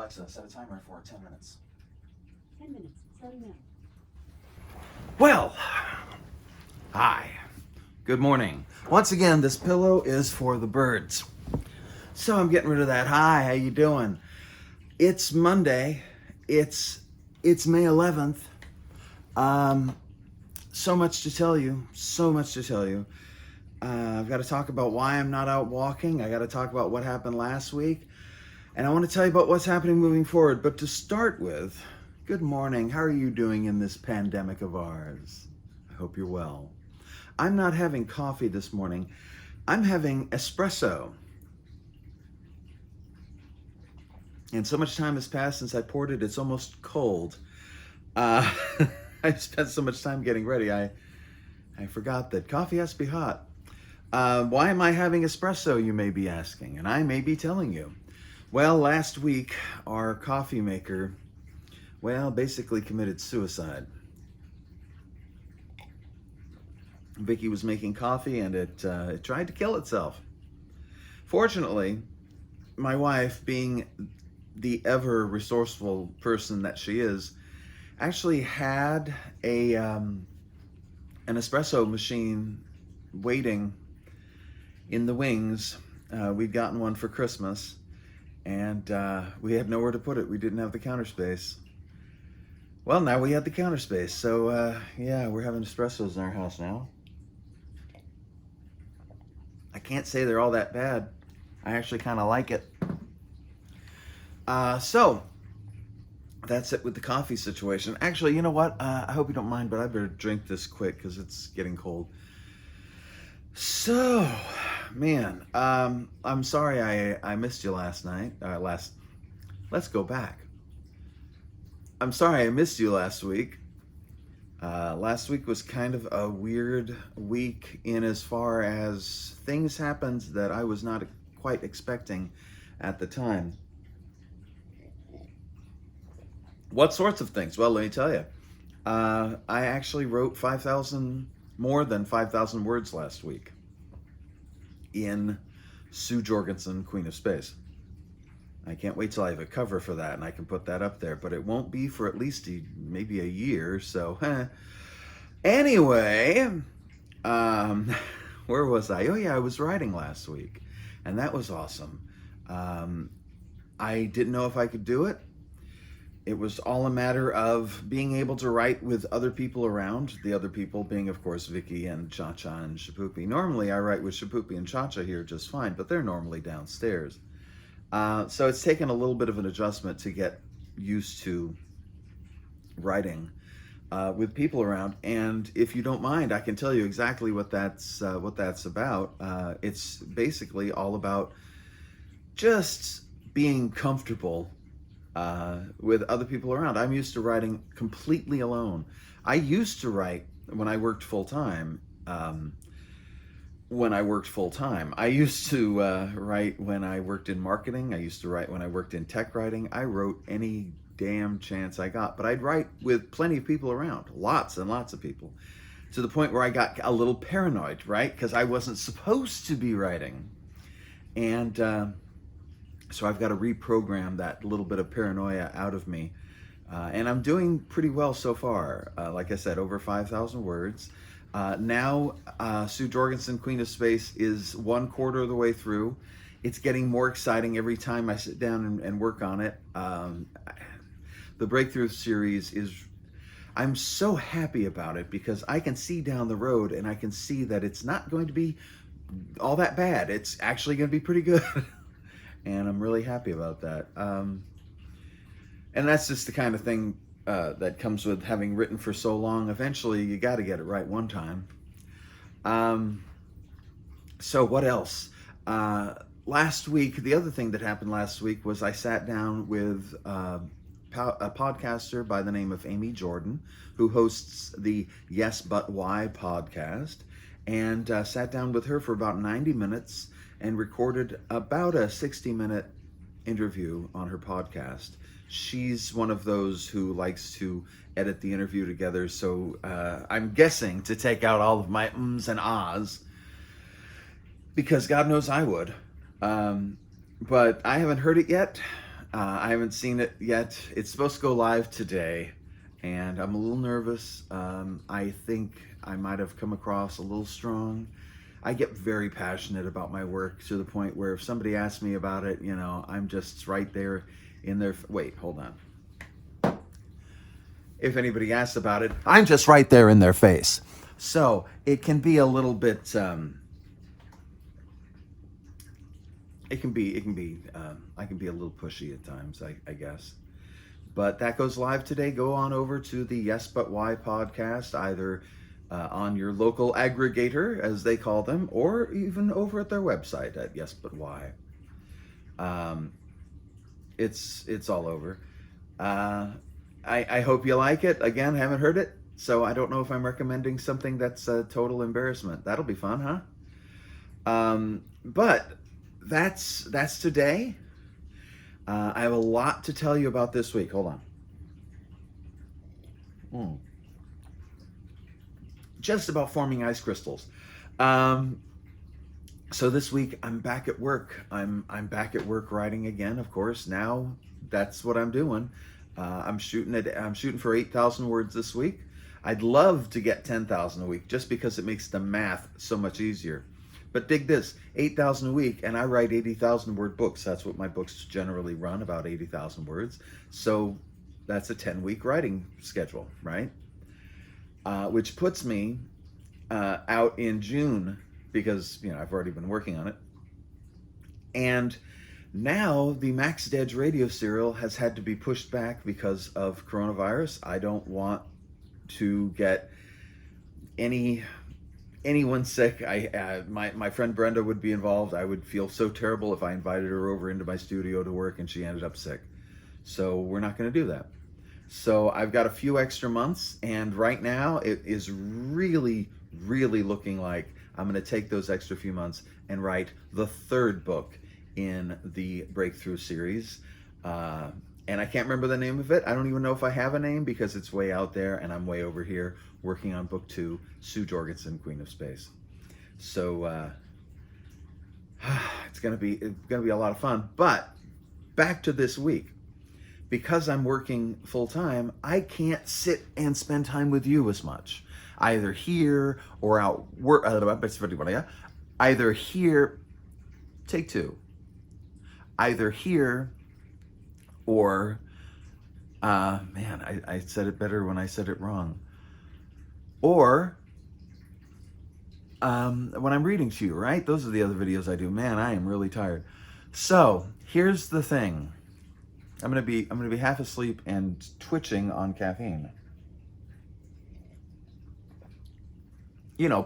Alexa, set a timer for 10 minutes. 10 minutes, starting now. Well, hi. Good morning. Once again, this pillow is for the birds. So I'm getting rid of that. Hi, how you doing? It's Monday. It's May 11th. So much to tell you. I've got to talk about why I'm not out walking. I got to talk about what happened last week. And I want to tell you about what's happening moving forward. But to start with, good morning. How are you doing in this pandemic of ours? I hope you're well. I'm not having coffee this morning. I'm having espresso. And so much time has passed since I poured it, it's almost cold. I spent so much time getting ready, I forgot that coffee has to be hot. Why am I having espresso, you may be asking, and I may be telling you. Well, last week, our coffee maker, basically committed suicide. Vicky was making coffee and it tried to kill itself. Fortunately, my wife, being the ever resourceful person that she is, actually had an espresso machine waiting in the wings. We'd gotten one for Christmas, and we had nowhere to put it. We didn't have the counter space. Well, now we had the counter space, so yeah, we're having espressos in our house now. I can't say they're all that bad. I actually kind of like it. So that's it with the coffee situation. Actually, you know what? I hope you don't mind, but I better drink this quick because it's getting cold. So, man, I'm sorry I missed you last night. Let's go back. I'm sorry I missed you last week. Last week was kind of a weird week in as far as things happened that I was not quite expecting at the time. What sorts of things? Well, let me tell you. I actually wrote more than 5,000 words last week in Sue Jorgensen, Queen of Space. I can't wait till I have a cover for that and I can put that up there, but it won't be for at least maybe a year, so Anyway, where was I? Oh yeah, I was writing last week, and that was awesome. I didn't know if I could do it. It was all a matter of being able to write with other people around, the other people being, of course, Vicky and Cha-Cha and Shapoopy. Normally, I write with Shapoopy and Cha-Cha here just fine, but they're normally downstairs. So it's taken a little bit of an adjustment to get used to writing with people around. And if you don't mind, I can tell you exactly what that's about. It's basically all about just being comfortable with other people around. I'm used to writing completely alone. I used to write when I worked full time. I used to write when I worked in marketing. I used to write when I worked in tech writing. I wrote any damn chance I got, but I'd write with plenty of people around, lots and lots of people, to the point where I got a little paranoid, right? Because I wasn't supposed to be writing. And so I've got to reprogram that little bit of paranoia out of me. And I'm doing pretty well so far. Like I said, over 5,000 words. Now, Sue Jorgensen, Queen of Space, is 1/4 of the way through. It's getting more exciting every time I sit down and work on it. The Breakthrough series I'm so happy about it because I can see down the road and I can see that it's not going to be all that bad. It's actually going to be pretty good. And I'm really happy about that. And that's just the kind of thing that comes with having written for so long. Eventually, you got to get it right one time. So what else? Last week, the other thing that happened last week was I sat down with a podcaster by the name of Amy Jordan, who hosts the Yes But Why podcast, and sat down with her for about 90 minutes and recorded about a 60-minute interview on her podcast. She's one of those who likes to edit the interview together, so I'm guessing to take out all of my ums and ahs, because God knows I would. But I haven't heard it yet. I haven't seen it yet. It's supposed to go live today, and I'm a little nervous. I think I might have come across a little strong. I get very passionate about my work to the point where if somebody asks me about it, I'm just right there in their. Wait, hold on. If anybody asks about it, I'm just right there in their face. So it can be a little bit. It can be. I can be a little pushy at times, I guess. But that goes live today. Go on over to the Yes But Why podcast, either on your local aggregator, as they call them, or even over at their website at Yes But Why. It's all over. I hope you like it. Again, haven't heard it, so I don't know if I'm recommending something that's a total embarrassment. That'll be fun, huh? But that's today. I have a lot to tell you about this week. Hold on. Just about forming ice crystals. So this week I'm back at work. I'm back at work writing again, of course. Now that's what I'm doing. I'm shooting for 8,000 words this week. I'd love to get 10,000 a week just because it makes the math so much easier. But dig this, 8,000 a week, and I write 80,000 word books. That's what my books generally run, about 80,000 words. So that's a 10-week writing schedule, right? Which puts me out in June because, I've already been working on it. And now the Max Dedge radio serial has had to be pushed back because of coronavirus. I don't want to get anyone sick. My friend Brenda would be involved. I would feel so terrible if I invited her over into my studio to work and she ended up sick. So we're not going to do that. So I've got a few extra months, and right now it is really, really looking like I'm going to take those extra few months and write the third book in the Breakthrough series. And I can't remember the name of it. I don't even know if I have a name because it's way out there and I'm way over here working on book 2, Sue Jorgensen, Queen of Space. So it's gonna be a lot of fun. But back to this week. Because I'm working full time, I can't sit and spend time with you as much. Either here or out work. Either here, take 2. Either here or, I said it better when I said it wrong. Or when I'm reading to you, right? Those are the other videos I do. Man, I am really tired. So here's the thing. I'm gonna be half asleep and twitching on caffeine.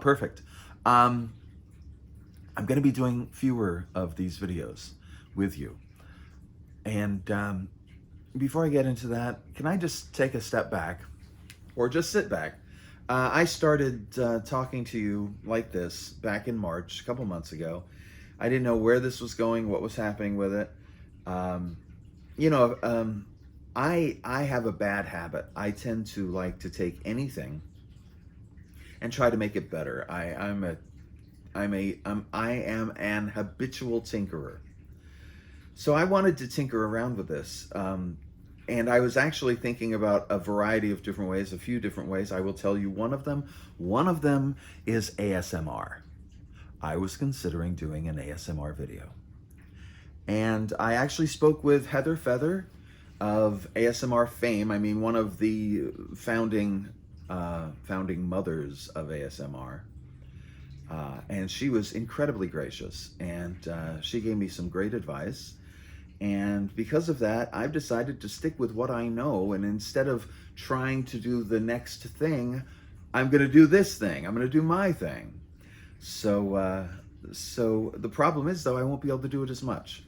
Perfect. I'm gonna be doing fewer of these videos with you. And before I get into that, can I just take a step back, or just sit back? I started talking to you like this back in March, a couple months ago. I didn't know where this was going, what was happening with it. I have a bad habit. I tend to like to take anything and try to make it better. I am an habitual tinkerer. So I wanted to tinker around with this. And I was actually thinking about a variety of different ways, a few different ways. I will tell you one of them. One of them is ASMR. I was considering doing an ASMR video. And I actually spoke with Heather Feather of ASMR fame. I mean, one of the founding mothers of ASMR. And she was incredibly gracious, and she gave me some great advice. And because of that, I've decided to stick with what I know, and instead of trying to do the next thing, I'm going to do this thing. I'm going to do my thing. So the problem is, though, I won't be able to do it as much.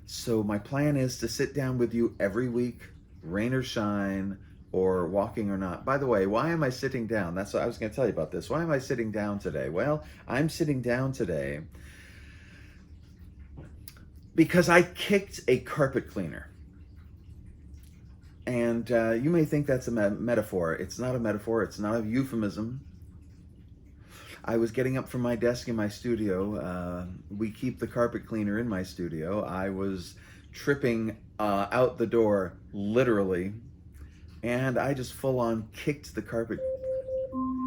So my plan is to sit down with you every week, rain or shine, or walking or not. By the way, why am I sitting down? That's what I was going to tell you about this. Why am I sitting down today? Well, I'm sitting down today because I kicked a carpet cleaner. And you may think that's a metaphor. It's not a metaphor. It's not a euphemism. I was getting up from my desk in my studio. We keep the carpet cleaner in my studio. I was tripping out the door, literally. And I just full on kicked the carpet.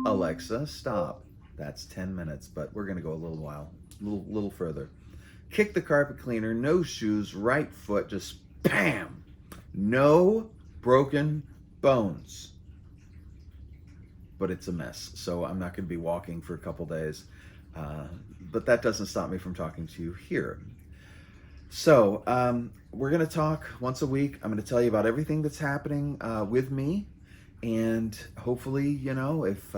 Alexa, stop. That's 10 minutes, but we're going to go a little further. Kick the carpet cleaner, no shoes, right foot, just bam. No broken bones. But it's a mess, so I'm not going to be walking for a couple days. But that doesn't stop me from talking to you here. So we're going to talk once a week. I'm going to tell you about everything that's happening with me. And hopefully, you know, if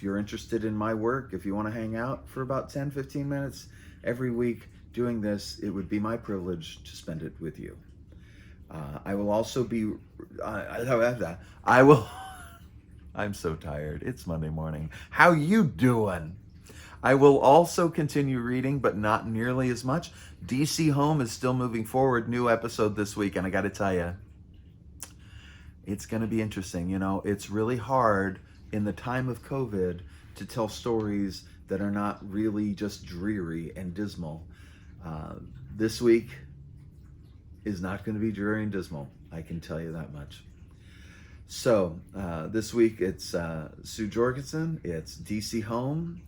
you're interested in my work, if you want to hang out for about 10, 15 minutes every week doing this, it would be my privilege to spend it with you. I will also be, I will, I'm so tired. It's Monday morning. How you doing? I will also continue reading, but not nearly as much. DC Home is still moving forward. New episode this week, and I got to tell you, it's going to be interesting. You know, it's really hard in the time of COVID to tell stories that are not really just dreary and dismal. This week is not going to be dreary and dismal. I can tell you that much. So this week it's Sue Jorgensen, it's DC Home,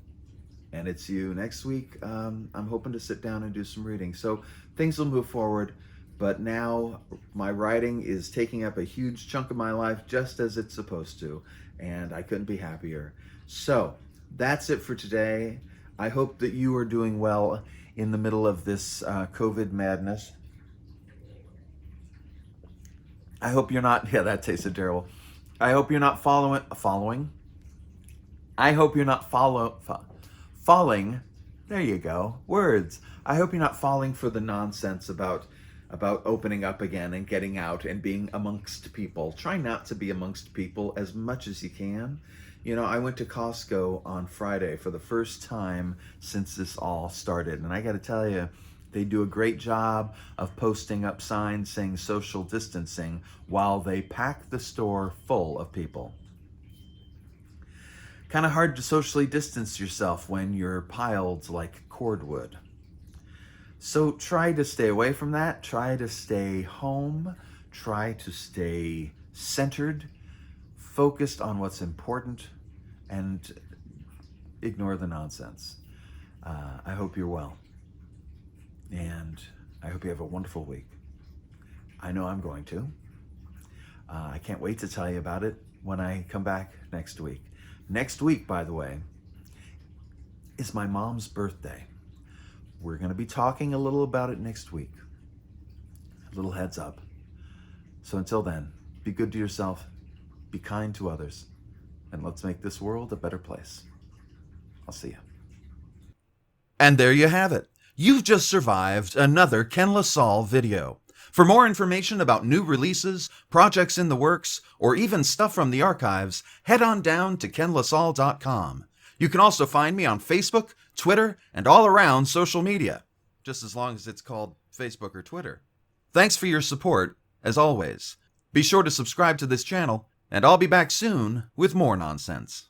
and it's you. Next week I'm hoping to sit down and do some reading. So things will move forward. But now my writing is taking up a huge chunk of my life, just as it's supposed to, and I couldn't be happier. So that's it for today. I hope that you are doing well in the middle of this COVID madness. I hope you're not, yeah, that tasted terrible. I hope you're not following. I hope you're not falling. There you go, words. I hope you're not falling for the nonsense about opening up again and getting out and being amongst people. Try not to be amongst people as much as you can. You know, I went to Costco on Friday for the first time since this all started. And I got to tell you, they do a great job of posting up signs saying social distancing while they pack the store full of people. Kind of hard to socially distance yourself when you're piled like cordwood. So try to stay away from that. Try to stay home. Try to stay centered, focused on what's important, and ignore the nonsense. I hope you're well. And I hope you have a wonderful week. I know I'm going to. I can't wait to tell you about it when I come back next week. Next week, by the way, is my mom's birthday. We're going to be talking a little about it next week. A little heads up. So until then, be good to yourself, be kind to others, and let's make this world a better place. I'll see you. And there you have it. You've just survived another Ken LaSalle video. For more information about new releases, projects in the works, or even stuff from the archives, head on down to kenlasalle.com. You can also find me on Facebook, Twitter, and all around social media, just as long as it's called Facebook or Twitter. Thanks for your support, as always. Be sure to subscribe to this channel, and I'll be back soon with more nonsense.